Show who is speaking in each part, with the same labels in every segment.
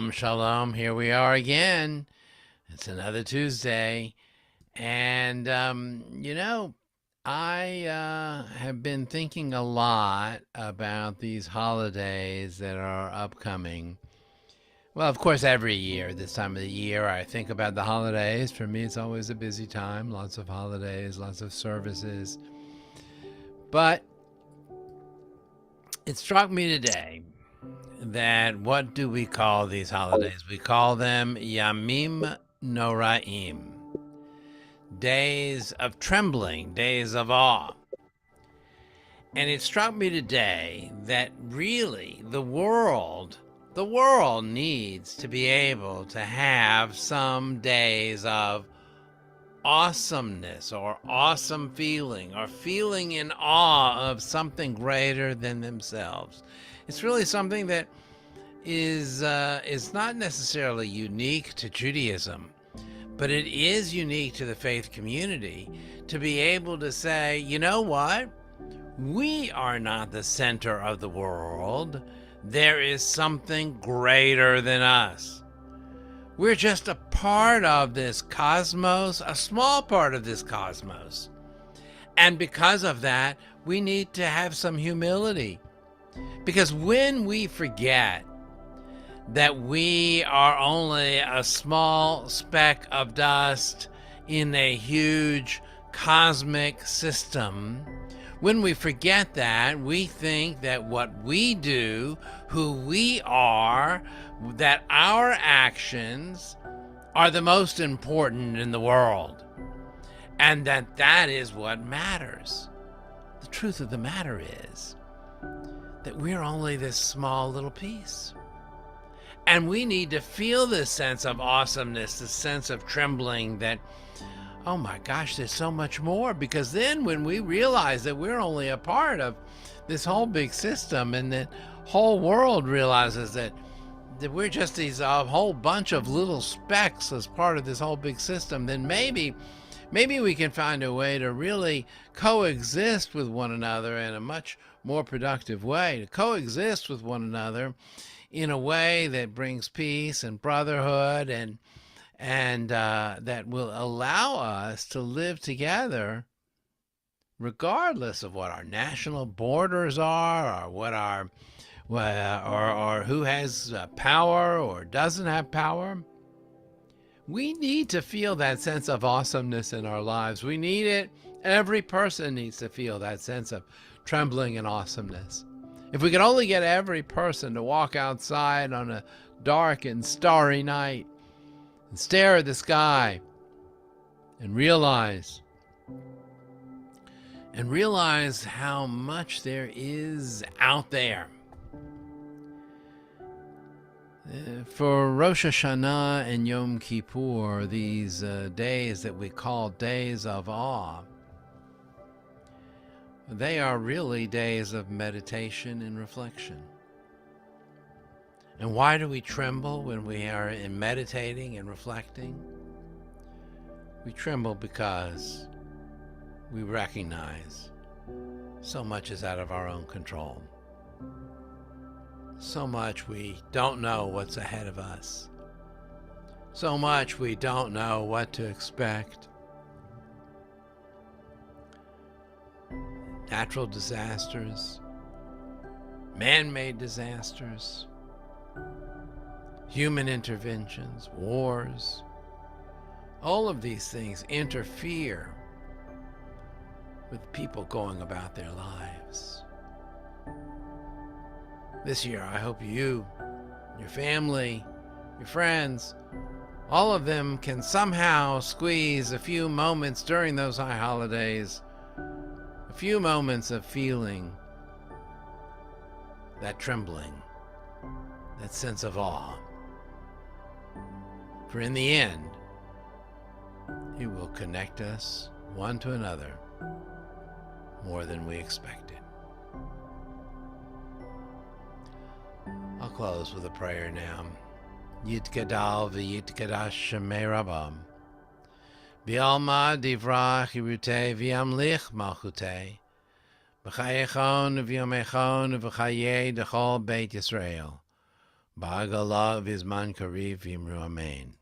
Speaker 1: Shalom, shalom. Here we are again. It's another Tuesday. And, I have been thinking a lot about these holidays that are upcoming. Well, of course, every year, this time of the year, I think about the holidays. For me, it's always a busy time. Lots of holidays, lots of services. But it struck me today that what do we call these holidays? We call them Yamim Noraim, days of trembling, days of awe. And it struck me today that really the world needs to be able to have some days of awesomeness or awesome feeling or feeling in awe of something greater than themselves. It's really something that is not necessarily unique to Judaism, but it is unique to the faith community to be able to say, you know what? We are not the center of the world. There is something greater than us. We're just a part of this cosmos, a small part of this cosmos. And because of that, we need to have some humility. Because when we forget that we are only a small speck of dust in a huge cosmic system, when we forget that, we think that what we do, who we are, that our actions are the most important in the world, and that is what matters. The truth of the matter is that we're only this small little piece. And we need to feel this sense of awesomeness, this sense of trembling that, oh my gosh, there's so much more. Because then when we realize that we're only a part of this whole big system, and the whole world realizes that we're just these whole bunch of little specks as part of this whole big system, then maybe we can find a way to really coexist with one another in a much more productive way, to coexist with one another in a way that brings peace and brotherhood and that will allow us to live together regardless of what our national borders are, or what our or who has power or doesn't have power. We need to feel that sense of awesomeness in our lives. We need it. Every person needs to feel that sense of trembling and awesomeness. If we could only get every person to walk outside on a dark and starry night and stare at the sky and realize how much there is out there. For Rosh Hashanah and Yom Kippur, these days that we call days of awe, they are really days of meditation and reflection. And why do we tremble when we are in meditating and reflecting? We tremble because we recognize so much is out of our own control. So much we don't know what's ahead of us. So much we don't know what to expect. Natural disasters, man-made disasters, human interventions, wars, all of these things interfere with people going about their lives. This year, I hope you, your family, your friends, all of them can somehow squeeze a few moments during those high holidays, a few moments of feeling that trembling, that sense of awe. For in the end, He will connect us one to another more than we expected. I'll close with a prayer now. Yitgadal v'yitgadash shemei Rabbam. V'alma divrach yirutei v'yamlich malchutei. V'chayechon v'yomechon v'chayei dechol Beit Yisrael. Ba'agala v'izman kariv v'imru amen.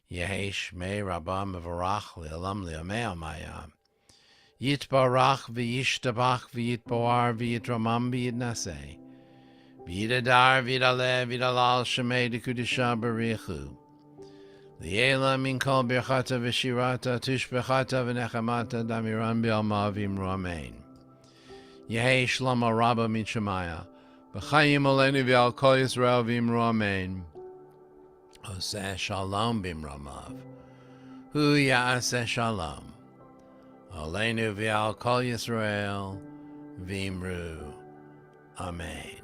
Speaker 1: Yehi shmei rabba mevarach le'olam le'amei amayam. Yitbarach v'yishtabach v'yitboar v'yitramam v'yitnaseh. V'yidadar v'yidaleh v'yidalal shemei dekudisha barichu. Liela min kol birchata v'shirata tushbechata v'nechamata damiran b'alma v'imru amen. Yehi shlama rabba min shemaya. V'chayim olenu v'al kol Yisrael v'imru amen. Oseh shalom b'imramav. Hu ya'aseh shalom. Olenu v'al kol Yisrael v'imru amen.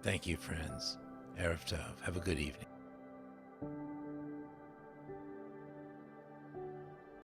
Speaker 1: Thank you, friends. Erev Tov. Have a good evening.